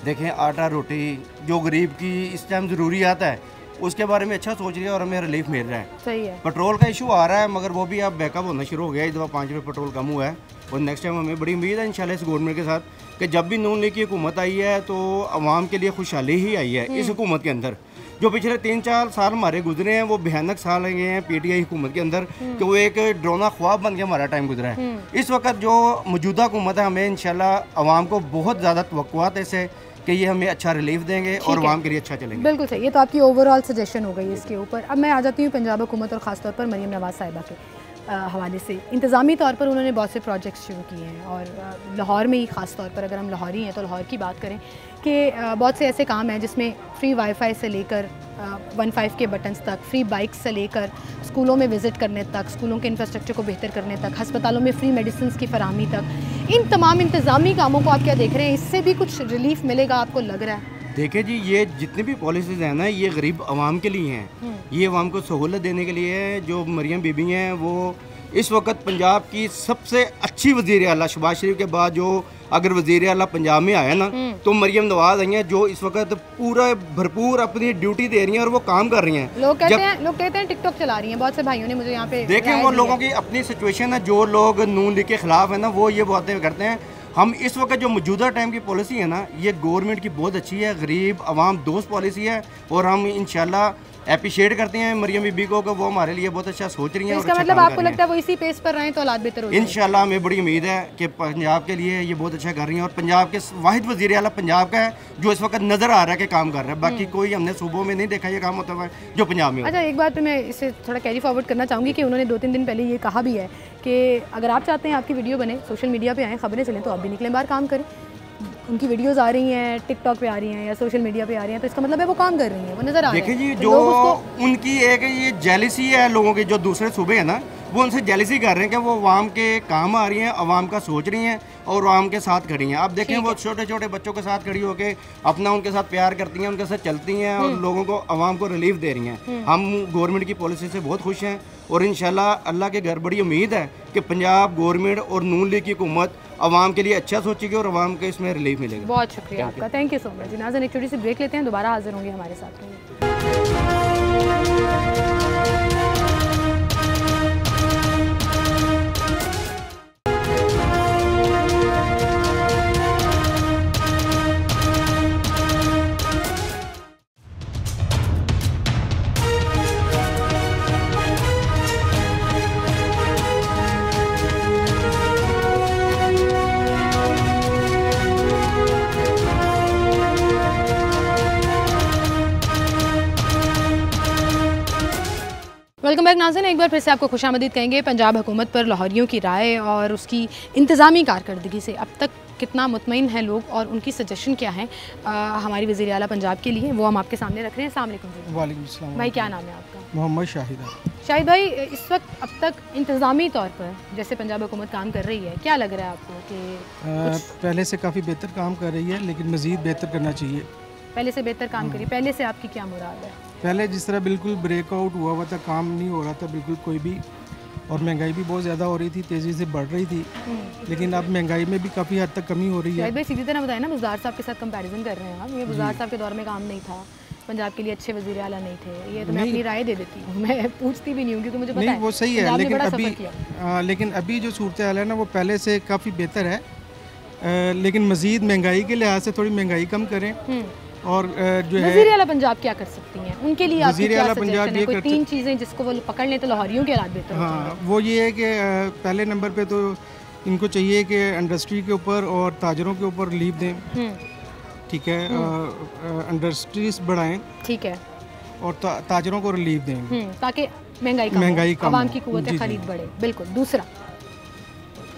देखें, आटा रोटी जो गरीब की इस टाइम ज़रूरियात है उसके बारे में अच्छा सोच रही है और हमें रिलीफ मिल रहा है। सही है। पेट्रोल का इशू आ रहा है मगर वो भी अब बैकअप होना शुरू हो गया। इस दफ़ा 5 रुपये पेट्रोल कम हुआ है और नेक्स्ट टाइम हमें बड़ी उम्मीद है इंशाल्लाह इस गवर्नमेंट के साथ कि जब भी नून लीग की हुकूमत आई है तो आवाम के लिए खुशहाली ही आई है। इस हुकूमत के अंदर जो पिछले 3-4 साल हमारे गुजरे हैं वो भयानक साल गए हैं पीटीआई हुकूमत के अंदर कि वो एक ड्रोना ख्वाब बन के हमारा टाइम गुजरा है। इस वक्त जो मौजूदा हुकूमत है, हमें इंशाल्लाह आवाम को बहुत ज़्यादा तवक्कुआत है इससे कि ये हमें अच्छा रिलीफ देंगे और आवाम के लिए अच्छा चलेंगे। बिल्कुल सही, ये तो आपकी ओवरऑल सजेशन हो गई इसके ऊपर। अब मैं आ जाती हूँ पंजाब हुकूमत और ख़ासतौर पर मरीम नवाज़ साहिबा के हवाले से। इंतज़ामी तौर पर उन्होंने बहुत से प्रोजेक्ट्स शुरू किए हैं और लाहौर में ही ख़ास तौर पर अगर हम लाहौरी हैं तो लाहौर की बात करें कि बहुत से ऐसे काम हैं जिसमें फ्री वाईफाई से लेकर 15 के बटन्स तक, फ्री बाइक्स से लेकर स्कूलों में विज़िट करने तक, स्कूलों के इंफ्रास्ट्रक्चर को बेहतर करने तक, हस्पतालों में फ्री मेडिसिन की फराहमी तक, इन तमाम इंतज़ामी कामों को आप क्या देख रहे हैं? इससे भी कुछ रिलीफ मिलेगा आपको लग रहा है? देखिए जी, ये जितनी भी पॉलिसीज़ हैं ना, ये गरीब आवाम के लिए हैं, ये आवाम को सहूलत देने के लिए है। जो मरियम बीबी हैं वो इस वक्त पंजाब की सबसे अच्छी वज़ीर आला, शहबाज शरीफ के बाद जो अगर वज़ीर आला पंजाब में आया ना तो मरियम नवाज़ आई हैं, जो इस वक्त पूरा भरपूर अपनी ड्यूटी दे रही हैं और वो काम कर रही हैं। लोग कहते हैं टिकटॉक चला रही हैं, बहुत से भाइयों ने मुझे यहाँ पे देखें वो लोगों की अपनी सिचुएशन है। जो लोग नून लीग के खिलाफ है ना, वो ये बातें करते हैं। हम इस वक्त जो मौजूदा टाइम की पॉलिसी है ना, ये गवर्नमेंट की बहुत अच्छी है, गरीब आवाम दोस्त पॉलिसी है और हम इंशाल्लाह एप्रिशिएट करते हैं मरियम बीबी को कि वो हमारे लिए बहुत अच्छा सोच रही हैं। इसका मतलब आपको लगता है वो इसी पेस पर रहें तो हालात बेहतर हो जाएंगे? इंशाल्लाह हमें बड़ी उम्मीद है कि पंजाब के लिए ये बहुत अच्छा कर रही हैं और पंजाब के वाहिद वज़ीर आला पंजाब का है जो इस वक्त नज़र आ रहा है कि काम कर रहा है। बाकी कोई हमने सूबों में नहीं देखा ये काम होता हुआ जो पंजाब में। अच्छा, एक बात मैं इसे थोड़ा कैरी फॉरवर्ड करना चाहूँगी कि उन्होंने 2-3 दिन पहले ये कहा भी है कि अगर आप चाहते हैं आपकी वीडियो बने, सोशल मीडिया पे आएँ, खबरें चलें, तो आप भी निकलें बाहर काम करें। उनकी वीडियोस आ रही हैं, टिकटॉक पे आ रही हैं या सोशल मीडिया पे आ रही हैं, तो इसका मतलब है वो काम कर रही हैं, वो नज़र आ रही है। देखिए जी, जो उनकी एक ये जेलिसी है लोगों की, जो दूसरे सूबे हैं ना, वो उनसे जेलिसी कर रहे हैं कि वो आवाम के काम आ रही हैं, आवाम का सोच रही हैं और आवाम के साथ खड़ी हैं। आप देखें वो छोटे छोटे बच्चों के साथ खड़ी होकर अपना उनके साथ प्यार करती हैं, उनके साथ चलती हैं और लोगों को, आवाम को रिलीफ दे रही हैं। हम गवर्नमेंट की पॉलिसी से बहुत खुश हैं और इंशाल्लाह अल्लाह के घर बड़ी उम्मीद है कि पंजाब गवर्नमेंट और नून लीग की हुकूमत आवाम के लिए अच्छा सोचेगी और आवाम को इसमें रिलीफ मिलेगा। बहुत शुक्रिया आपका, थैंक यू सो मच। नाज़रीन, एक छोटी सी ब्रेक लेते हैं, दोबारा हाजिर होंगे हमारे साथ में। वेलकम बैक नाज़रीन, एक बार फिर से आपको खुशामदीद कहेंगे। पंजाब हुकूमत पर लाहौरियों की राय और उसकी इंतज़ामी कारकर्दगी से अब तक कितना मुतमईन है लोग और उनकी सजेशन क्या है हमारी वज़ीर आला पंजाब के लिए, वो हम आपके सामने रख रहे हैं। अस्सलाम वालेकुम। वालेकुम अस्सलाम भाई, क्या नाम है आपका? मोहम्मद शाहिद। शाहिद भाई, इस वक्त अब तक इंतज़ामी तौर पर जैसे पंजाब हुकूमत काम कर रही है, क्या लग रहा है आपको कि पहले से काफ़ी बेहतर काम कर रही है, लेकिन मज़ीद बेहतर करना चाहिए। पहले से बेहतर काम करी? पहले से आपकी क्या मुराद है? पहले जिस तरह बिल्कुल ब्रेकआउट हुआ था, काम नहीं हो रहा था बिल्कुल कोई भी, और महंगाई भी बहुत ज़्यादा हो रही थी, तेज़ी से बढ़ रही थी, लेकिन अब महंगाई में भी काफ़ी हद तक कमी हो रही है। भाई सीधी तरह बताएं ना, बुज़दार साहब के साथ कंपैरिजन कर रहे हैं आप। ये बुज़दार साहब के दौर में काम नहीं था, पंजाब के लिए अच्छे वज़ीर आला नहीं थे, ये तो मैं अपनी राय दे देती हूँ, मैं पूछती भी नहीं हूँ क्योंकि मुझे पता है वो सही है, लेकिन अभी जो सूरत हाल है ना वो पहले से काफ़ी बेहतर है, लेकिन मज़ीद महंगाई के लिहाज से थोड़ी महंगाई कम करें। और जो है वज़ीर आला पंजाब क्या कर सकती हैं, उनके लिए आपकी क्या सजेशन है? कोई 3 चीज़ें जिसको वो पकड़ लें तो लाहौरियों के हालात बेहतर हो जाएंगे। हाँ, वो ये है कि पहले नंबर पे तो इनको चाहिए कि इंडस्ट्री के ऊपर और ताजरों के ऊपर रिलीफ दें, ठीक है, इंडस्ट्रीज बढ़ाएं, ठीक है, और ताजरों को रिलीफ दें ताकि महंगाई कम, आवाम की कुव्वत खरीद बढ़े। बिल्कुल।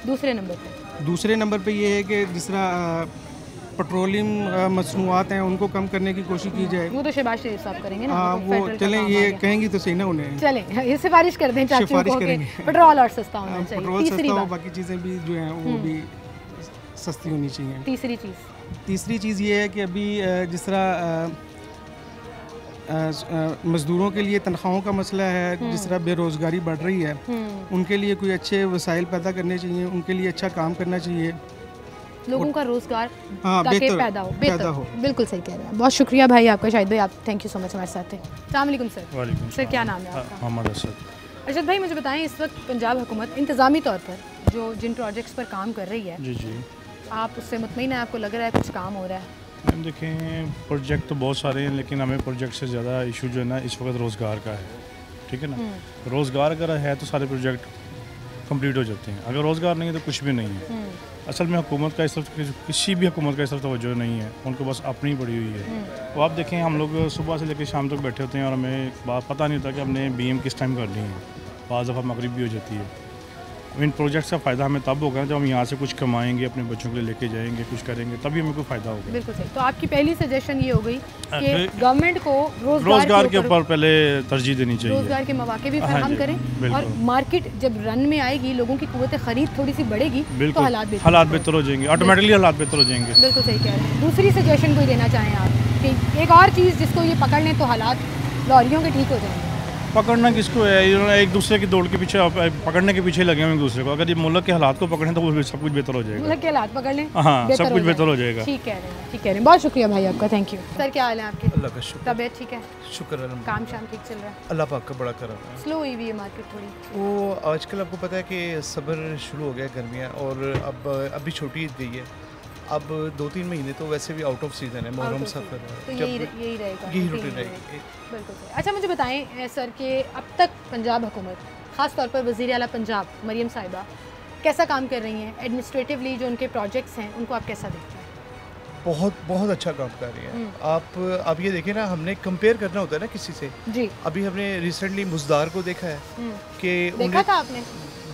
दूसरे नंबर पे ये है कि जिस तरह पेट्रोलियम मसनूआत हैं उनको कम करने की कोशिश की जाए। वो तो शहबाज शरीफ साहब करेंगे ना, वो चलें, ये कहेंगी तो सही ना उन्हें। चलें, ये सिफारिश कर दें चाचू को कि पेट्रोल और सस्ता होना चाहिए। पेट्रोल सस्ता हो, बाकी चीज़ें भी जो हैं वो भी सस्ती होनी चाहिए। तीसरी चीज़ ये है कि अभी जिस तरह मज़दूरों के लिए तनख्वाहों का मसला है, जिस तरह बेरोज़गारी बढ़ रही है, उनके लिए कोई अच्छे वसाइल पैदा करने चाहिए, उनके लिए अच्छा काम करना चाहिए, लोगों का रोजगार ताकि पैदा हो। बिल्कुल सही कह रहे हैं। बहुत शुक्रिया भाई आपका, शाहिद भाई, आप थैंक यू सो मच हमारे साथ थे। अस्सलाम वालेकुम सर। वालेकुम सर, क्या नाम है आपका? मोहम्मद अरशद। अरशद भाई, मुझे बताएं, इस वक्त पंजाब हुकूमत इंतज़ामी तौर पर जिन प्रोजेक्ट्स पर काम कर रही है, जी, आप उससे मुतमईन हैं? आपको लग रहा है कुछ काम हो रहा है? मैम देखें, प्रोजेक्ट तो बहुत सारे हैं, लेकिन हमें प्रोजेक्ट से ज़्यादा इशू जो है ना इस वक्त रोज़गार का है, ठीक है ना। रोज़गार अगर है तो सारे प्रोजेक्ट कंप्लीट हो जाते हैं, अगर रोज़गार नहीं है तो कुछ भी नहीं है। असल में हुकूमत का इस तरफ किसी भी हुकूमत का इस तरफ तवज्जो नहीं है, उनको बस अपनी पड़ी हुई है। तो आप देखें, हम लोग सुबह से लेकर शाम तक बैठे होते हैं और हमें बात पता नहीं होता कि हमने BM किस टाइम करनी है, बाज़ दफ़ा मगरिब भी हो जाती है। इन प्रोजेक्ट्स का फ़ायदा हमें तब होगा जब हम यहाँ से कुछ कमाएंगे, अपने बच्चों के लिए लेके जाएंगे, कुछ करेंगे, तभी हमें कोई फ़ायदा होगा। बिल्कुल सही। तो आपकी पहली सजेशन ये हो गई कि गवर्नमेंट को रोज़गार के ऊपर पहले तरजीह देनी चाहिए, रोज़गार के मौके भी फराहम करें, और मार्केट जब रन में आएगी, लोगों की कुव्वत खरीद थोड़ी सी बढ़ेगी तो हालात बेहतर हो जाएंगे, ऑटोमेटिकली हालात बेहतर हो जाएंगे। बिल्कुल सही कह रहे हैं। दूसरी सजेशन कोई देना चाहें आप कि एक और चीज़ जिसको ये पकड़ लें तो हालात लाहौरियों के ठीक हो जाएंगे? पकड़ना किसको है, एक दूसरे की दौड़ के पीछे, पकड़ने के पीछे लगे हुए एक दूसरे को। अगर ये मुल्क के हालात को पकड़ें तो वो सब कुछ बेहतर हो जाएगा। मुल्क के हालात पकड़ लें, हाँ, सब कुछ बेहतर हो जाएगा। ठीक कह रहे हैं, ठीक कह रहे हैं। बहुत शुक्रिया भाई आपका, थैंक यू। सर, क्या हाल है आपके? अल्लाह का शुक्र। तबीयत ठीक है? शुक्र है। काम शाम ठीक चल रहा है? अल्लाह पाक का बड़ा करम है। स्लो हुई है मार्केट थोड़ी। वो आजकल आपको पता है कि सब्र शुरू हो गया, गर्मियाँ, और अब अभी छोटी ईद गई है, अब 2-3 महीने तो वैसे भी आउट ऑफ सीजन है, मुहर्रम सफ़र है, तो यही रहेगा, यही रूटीन रहेगी। बिल्कुल। अच्छा, मुझे बताएं सर कि अब तक पंजाब हुकूमत, ख़ास तौर पर वज़ीर आला पंजाब मरियम साहिबा कैसा काम कर रही हैं? एडमिनिस्ट्रेटिवली जो उनके प्रोजेक्ट्स हैं उनको आप कैसा देखते हैं? बहुत अच्छा काम कर रही है। आप ये देखें ना, हमने कंपेयर करना होता है ना किसी से। जी। अभी हमने रिसेंटली मुजदार को देखा है कि देखा था आपने?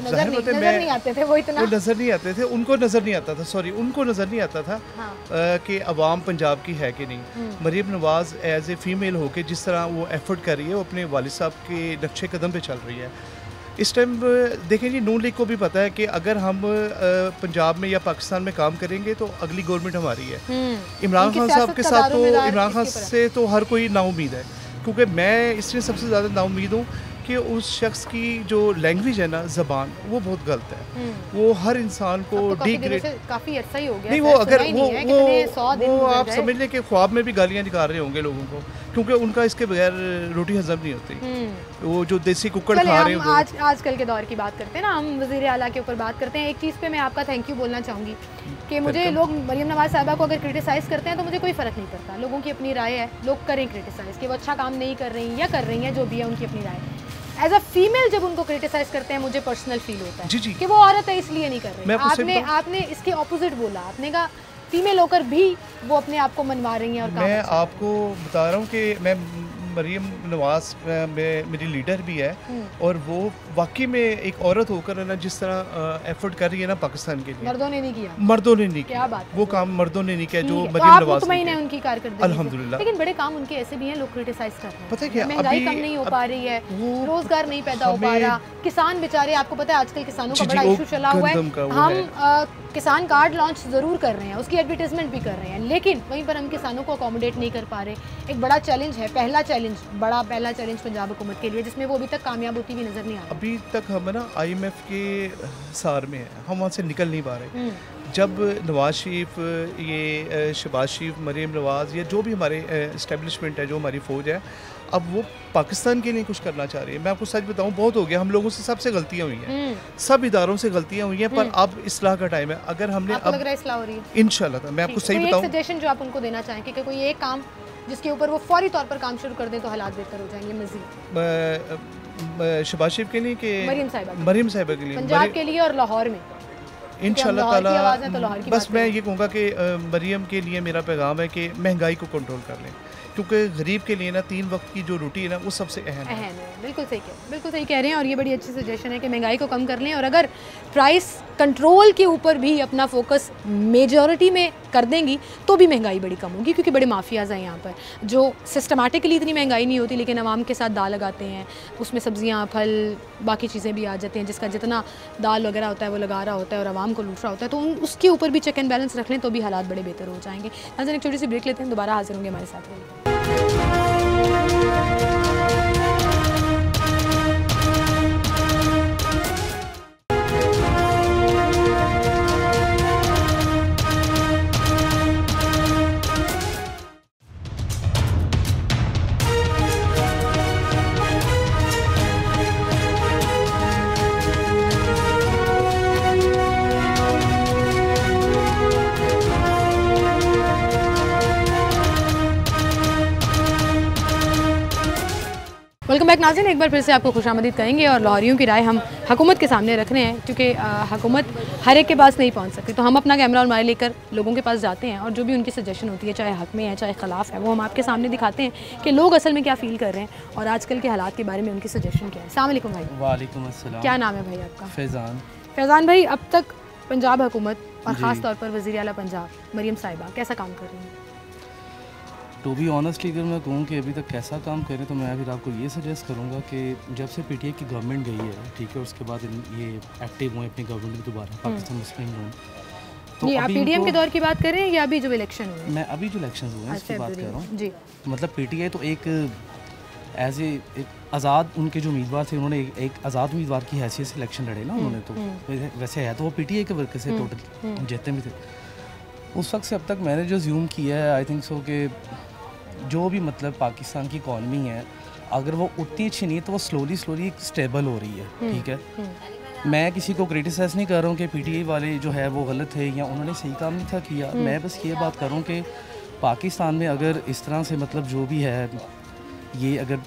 नजर नहीं आते थे, वो इतना नज़र नहीं आते थे, उनको नज़र नहीं आता था, उनको नज़र नहीं आता था कि अवाम पंजाब की है कि नहीं। मरीम नवाज़ एज ए फ़ीमेल होके जिस तरह वो एफर्ट कर रही है, वो अपने वालिद साहब के नक्शे कदम पे चल रही है। इस टाइम देखें जी, नून लीग को भी पता है कि अगर हम पंजाब में या पाकिस्तान में काम करेंगे तो अगली गवर्नमेंट हमारी है। इमरान खान साहब के साथ तो, इमरान खान से तो हर कोई नाउम्मीद है, क्योंकि मैं इसलिए सबसे ज़्यादा नाउम्मीद हूँ कि उस शख्स की जो लैंग्वेज है ना, ज़बान, वो बहुत गलत है। वो हर इंसान को डिग्रेड, काफ़ी अर्सा ही हो गया नहीं, वो अगर वो आप समझ लें कि ख्वाब में भी गालियाँ निकाल रहे होंगे लोगों को, क्योंकि उनका इसके बगैर रोटी हजम नहीं होती। वो जो देसी कुक्कड़ खा रहे हैं। आजकल के दौर की बात करते हैं ना, हम वज़ीर आला के ऊपर बात करते हैं। एक चीज़ पे मैं आपका थैंक यू बोलना चाहूँगी कि मुझे लोग मरियम नवाज़ साहिबा को अगर क्रिटिसाइज़ करते हैं तो मुझे कोई फ़र्क नहीं पड़ता, लोगों की अपनी राय है, लोग करें क्रिटिसाइज़ कि वो अच्छा काम नहीं कर रही या कर रही हैं, जो भी है उनकी अपनी राय। एज अ फीमेल जब उनको क्रिटिसाइज करते हैं, मुझे पर्सनल फील होता है जी। कि वो औरत है इसलिए नहीं कर रही। आपने इसके ऑपोजिट बोला, आपने कहा फीमेल होकर भी वो अपने आप को मनवा रही हैं और मैं आपको बता रहा हूँ कि मरीम नवाज मेरी लीडर भी है और वो वाकई में एक औरत होकर ना जिस तरह एफर्ट कर रही है ना पाकिस्तान के लिए, मर्दों ने नहीं किया, मर्दों ने नहीं किया, वो काम मर्दों ने नहीं किया जो मरीम नवाज मुतमईन है उनकी कारकर्दगी अल्हम्दुलिल्लाह। लेकिन बड़े काम उनके ऐसे भी हैं, लोग क्रिटिसाइज कर रहे हैं, पता है क्या, महंगाई कम नहीं हो पा रही है, रोजगार नहीं पैदा हो पा रहा, किसान बेचारे, आपको पता है आजकल किसानों का बड़ा इशू चला हुआ है, हम किसान कार्ड लॉन्च ज़रूर कर रहे हैं, उसकी एडवर्टीजमेंट भी कर रहे हैं, लेकिन वहीं पर हम किसानों को अकोमोडेट नहीं कर पा रहे। एक बड़ा चैलेंज है, पहला चैलेंज पंजाब हुकूमत के लिए, जिसमें वो अभी तक कामयाब होती हुई नज़र नहीं आ रही। अभी तक हम ना IMF के सार में हैं, हम वहाँ से निकल नहीं पा रहे। जब नवाज शरीफ, ये शहबाज शरीफ, मरीम नवाज, या जो भी हमारे इस्टेब्लिशमेंट है, जो हमारी फ़ौज है, अब वो पाकिस्तान के लिए कुछ करना चाह रही है। मैं आपको सच बताऊं, बहुत हो गया, हम लोगों से सबसे गलतियां हुई हैं, सब इदारों से गलतियां हुई हैं, पर अब इस्लाह का टाइम है। अगर हमने आपको लग रहा है इस्लाह हो रही है? इंशाल्लाह। मैं आपको सही बताऊं, एक सजेशन जो आप उनको देना चाहें कि कोई एक काम जिसके ऊपर वो फौरी तौर पर काम शुरू कर दें तो हालात बेहतर हो जाएंगे मज़ीद। शहबाज शरीफ के लिए कि मरीम साहिबा के लिए, पंजाब के लिए और लाहौर में इंशाल्लाह ताला। बस मैं ये कहूँगा कि मरीम के लिए मेरा पैगाम है कि महंगाई को कंट्रोल कर लें, क्योंकि गरीब के लिए ना 3 वक्त की जो रोटी है ना वो सबसे अहम है। बिल्कुल सही कह रहे हैं, और ये बड़ी अच्छी सजेशन है कि महंगाई को कम कर लें, और अगर प्राइस कंट्रोल के ऊपर भी अपना फोकस मेजॉरिटी में कर देंगी तो भी महंगाई बड़ी कम होगी, क्योंकि बड़े माफियाज़ हैं यहाँ पर जो सिस्टमेटिकली इतनी महंगाई नहीं होती, लेकिन आवाम के साथ दाल लगाते हैं, उसमें सब्जियाँ, फल, बाकी चीज़ें भी आ जाती हैं, जिसका जितना दाल वगैरह होता है वो लगा रहा होता है और आवाम को लूट रहा होता है, तो उसके ऊपर भी चेक एंड बैलेंस रख लें तो भी हालात बड़े बेहतर हो जाएंगे। नाज़रीन, एक छोटी सी ब्रेक लेते हैं, दोबारा हाजिर होंगे हमारे साथ। वेलकम बैक नाज़रीन, एक बार फिर से आपको खुशामदीद कहेंगे, और लाहौरियों की राय हम हुकूमत के सामने रख रहे हैं, क्योंकि हुकूमत हर एक के पास नहीं पहुंच सकती, तो हम अपना कैमरा और माइक लेकर लोगों के पास जाते हैं और जो भी उनकी सजेशन होती है, चाहे हक में है चाहे ख़िलाफ़ है, वो हम आपके सामने दिखाते हैं कि लोग असल में क्या फ़ील कर रहे हैं और आजकल के हालात के बारे में उनकी सजेशन क्या है। अस्सलाम वालेकुम भाई। वालेकुम अस्सलाम। क्या नाम है भाई आपका? फैज़ान भाई, अब तक पंजाब हुकूमत और ख़ास तौर पर वज़ीर आला पंजाब मरीम साहिबा कैसा काम कर रही हैं? टू बी ऑनेस्टली अगर मैं कहूँ कि अभी तक कैसा काम करें, तो मैं फिर आपको ये सजेस्ट करूँगा कि जब से PTI की गवर्नमेंट गई है, ठीक है, उसके बाद ये एक्टिव हुए अपनी गवर्नमेंट में दोबारा पाकिस्तान मुस्लिम लीग, तो आप PDM के दौर की बात कर रहे हैं या अभी जो इलेक्शन हुए? मैं अभी जो इलेक्शन हुए हैं उसकी बात कर रहा हूँ जी। मतलब PTI तो एक एज एक आज़ाद, उनके जो उम्मीदवार थे उन्होंने एक आज़ाद उम्मीदवार की हैसियत से इलेक्शन लड़े ना उन्होंने, तो वैसे है तो वो PTI के वर्कर से टोटल जीतते भी थे। उस वक्त से अब तक मैंने जो ज़ूम किया है, आई थिंक सो कि जो भी मतलब पाकिस्तान की इकॉनमी है, अगर वो उतनी अच्छी नहीं है तो वो स्लोली स्टेबल हो रही है, ठीक है। मैं किसी को क्रिटिसाइज़ नहीं कर रहा हूँ कि PTI वाले जो है वो गलत है या उन्होंने सही काम नहीं था किया। मैं बस ये बात कर रहा हूँ कि पाकिस्तान में अगर इस तरह से मतलब जो भी है, ये अगर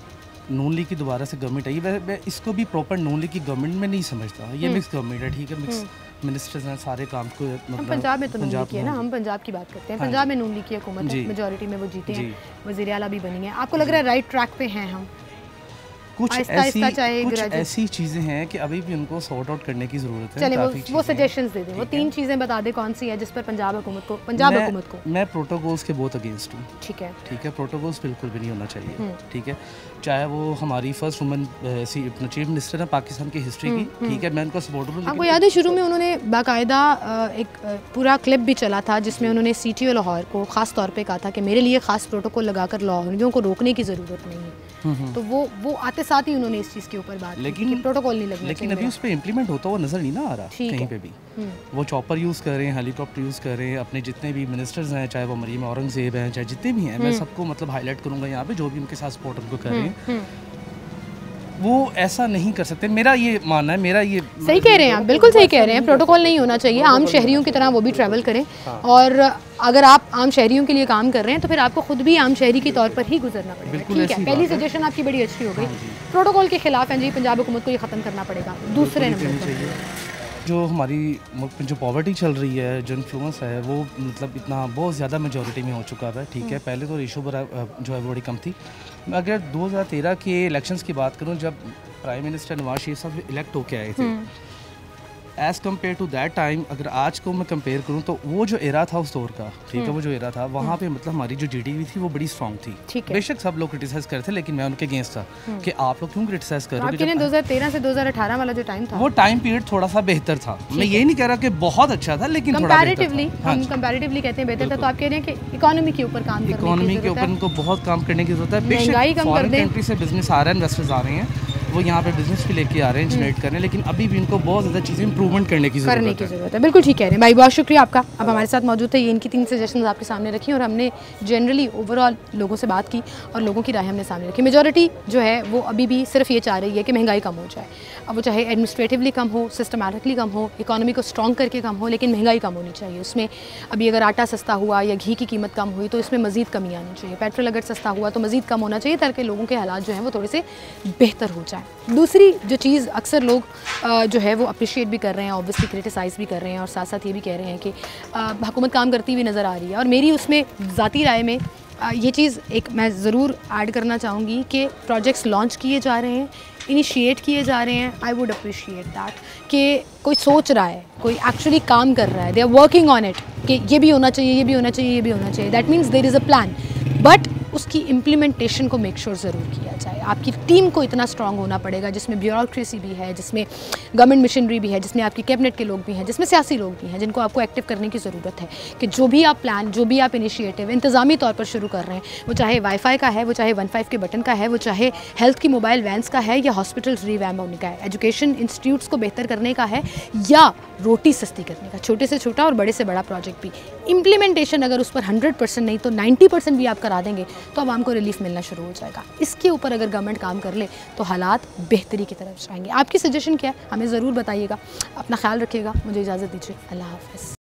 नून लीग की दोबारा से गवर्नमेंट आई, मैं इसको भी प्रॉपर नून लीग की गवर्नमेंट में नहीं समझता, ये मिक्स गवर्नमेंट है, ठीक है, मिक्स मिनिस्टर्स हैं, सारे काम को मतलब पंजाब में तो नून लीग की है ना, हम पंजाब की बात करते हैं, पंजाब में नून लीग की हुकूमत है, मेजॉरिटी में वो जीते हैं, वज़ीर आला भी बनी है। आपको लग रहा है राइट ट्रैक पे हैं हम? कुछ ऐसी चीज़ें हैं कि अभी भी उनको सॉर्ट आउट करने की ज़रूरत है। चलिए वो सजेशंस दे दें, वो 3 चीज़ें बता दें कौन सी है जिस पर पंजाब हुकूमत को। मैं प्रोटोकॉल्स के बहुत अगेंस्ट हूँ, ठीक है, प्रोटोकॉल्स बिल्कुल भी नहीं होना चाहिए, ठीक है, चाहे वो हमारी फर्स्ट वुमन चीफ मिनिस्टर है पाकिस्तान की हिस्ट्री की, ठीक है, मैं उनको सपोर्ट हूँ। आपको याद है शुरू में उन्होंने बाकायदा एक पूरा क्लिप भी चला था जिसमें उन्होंने CTO लाहौर को ख़ास तौर पे कहा था कि मेरे लिए ख़ास प्रोटोकॉल लगाकर लाहौरियों को रोकने की ज़रूरत नहीं है, तो वो आते साथ ही उन्होंने इस चीज़ के ऊपर बात, लेकिन प्रोटोकॉल नहीं लगना, लेकिन अभी उस पर इम्प्लीमेंट होता हुआ नज़र नहीं ना आ रहा कहीं पे भी। वो चॉपर यूज़ कर रहे हैं, हेलीकॉप्टर यूज़ कर रहे हैं, अपने जितने भी मिनिस्टर्स हैं, चाहे वो मरीम औरंगज़ेब हैं, चाहे जितने भी हैं, मैं सबको मतलब हाईलाइट करूँगा यहाँ पे, जो भी उनके साथ सपोर्ट उनको कर रहे हैं, वो ऐसा नहीं कर सकते। मेरा ये मानना है, मेरा ये सही कह रहे हैं आप, बिल्कुल सही कह रहे हैं, प्रोटोकॉल नहीं होना चाहिए, आम शहरियों की तरह वो भी ट्रैवल करें, और अगर आप आम शहरियों के लिए काम कर रहे हैं तो फिर आपको खुद भी आम शहरी के तौर पर ही गुजरना पड़ेगा, ठीक है। पहली सजेशन आपकी बड़ी अच्छी हो गई, प्रोटोकॉल के खिलाफ हैं जी, पंजाब हुकूमत को ये ख़त्म करना पड़ेगा। दूसरे नंबर पर जो हमारी जो पॉवर्टी चल रही है, जो इन्फ्लुएंस है वो मतलब इतना बहुत ज़्यादा मेजॉरिटी में हो चुका है, ठीक है। पहले तो रेशो जो है बड़ी कम थी। अगर 2013 के इलेक्शंस की बात करूं, जब प्राइम मिनिस्टर नवाज शरीफ साहब इलेक्ट होके आए थे, as compare to that time, अगर आज को मैं कंपेयर करूं तो वो जो एरा था उस दौर का, ठीक है, वो जो एरा था वहाँ पे मतलब हमारी जो जीडीपी थी वो बड़ी स्ट्रॉन्ग थी। बेशक सब लोग क्रिटिसाइज करते थे, लेकिन मैं उनके अगेंस्ट था कि आप लोग क्यों क्रिटिसाइज कर रहे हो। 2013 से 2018 वाला जो टाइम था, वो टाइम पीरियड थोड़ा सा बेहतर था। मैं ये नहीं कह रहा कि बहुत अच्छा था, लेकिन कंपैरेटिवली हम कंपैरेटिवली कहते हैं बेहतर था। तो आप कह रहे हैं कि इकोनॉमी के ऊपर काम इकोनॉमी के ऊपर इनको बहुत काम करने की जरूरत है। बेशक फॉरेन कंट्री से बिजनेस आ रहा है, इन्वेस्टर्स आ रहे हैं, वो यहाँ पे बिजनेस भी लेके आ रहे हैं, जनरेट करने, लेकिन अभी भी इनको बहुत ज़्यादा चीज़ें इंप्रूवमेंट करने की ज़रूरत है। बिल्कुल ठीक कह रहे हैं भाई, बहुत शुक्रिया आपका। अब हमारे साथ मौजूद थे, ये इनकी 3 सजेशंस आपके सामने रखी और हमने जनरली ओवरऑल लोगों से बात की और लोगों की राय हमने सामने रखी। मेजॉरिटी जो है वो अभी भी सिर्फ ये चाह रही है कि महंगाई कम हो जाए। अब वो चाहे एडमिनिस्ट्रेटिवली कम हो, सिस्टमैटिकली कम हो, इकोनॉमी को स्ट्रॉन्ग करके कम हो, लेकिन महंगाई कम होनी चाहिए। उसमें अभी अगर आटा सस्ता हुआ या घी की कीमत कम हुई तो इसमें मज़ीद कमी आनी चाहिए। पेट्रोल अगर सस्ता हुआ तो मज़ीद कम होना चाहिए, ताकि लोगों के हालात जो हैं वो थोड़े से बेहतर हो जाए। दूसरी जो चीज़ अक्सर लोग जो है वो अप्रिशिएट भी कर रहे हैं, ऑब्वियसली क्रिटिसाइज़ भी कर रहे हैं, और साथ साथ ये भी कह रहे हैं कि हुकूमत काम करती हुई नज़र आ रही है। और मेरी उसमें ज़ाती राय में ये चीज़ एक मैं ज़रूर ऐड करना चाहूँगी कि प्रोजेक्ट्स लॉन्च किए जा रहे हैं, इनिशिएट किए जा रहे हैं। आई वुड अप्रिशिएट दैट कि कोई सोच रहा है, कोई एक्चुअली काम कर रहा है, they are working on it कि ये भी होना चाहिए, ये भी होना चाहिए, ये भी होना चाहिए। That means there is a plan, but उसकी इम्प्लीमेंटेशन को मेक श्योर ज़रूर किया जाए। आपकी टीम को इतना स्ट्रांग होना पड़ेगा, जिसमें ब्यूरोक्रेसी भी है, जिसमें गवर्नमेंट मिशनरी भी है, जिसमें आपकी कैबिनेट के लोग भी हैं, जिसमें सियासी लोग भी हैं, जिनको आपको एक्टिव करने की ज़रूरत है कि जो भी आप प्लान, जो भी आप इनिशिएटिव इंतज़ामी तौर पर शुरू कर रहे हैं, वो चाहे वाईफाई का है, वो चाहे 15 के बटन का है, वो चाहे हेल्थ की मोबाइल वैन्स का है, या हॉस्पिटल्स रिवैम्प होने का है, एजुकेशन इंस्टीट्यूट्स को बेहतर करने का है, या रोटी सस्ती करने का, छोटे से छोटा और बड़े से बड़ा प्रोजेक्ट भी। इम्प्लीमेंटेशन अगर उस पर 100% नहीं तो 90% भी आप करा देंगे तो आवाम को रिलीफ मिलना शुरू हो जाएगा। इसके ऊपर अगर गवर्नमेंट काम कर ले तो हालात बेहतरी की तरफ जाएंगे। आपकी सजेशन क्या है, हमें ज़रूर बताइएगा। अपना ख्याल रखिएगा, मुझे इजाज़त दीजिए, अल्लाह हाफ़िज़।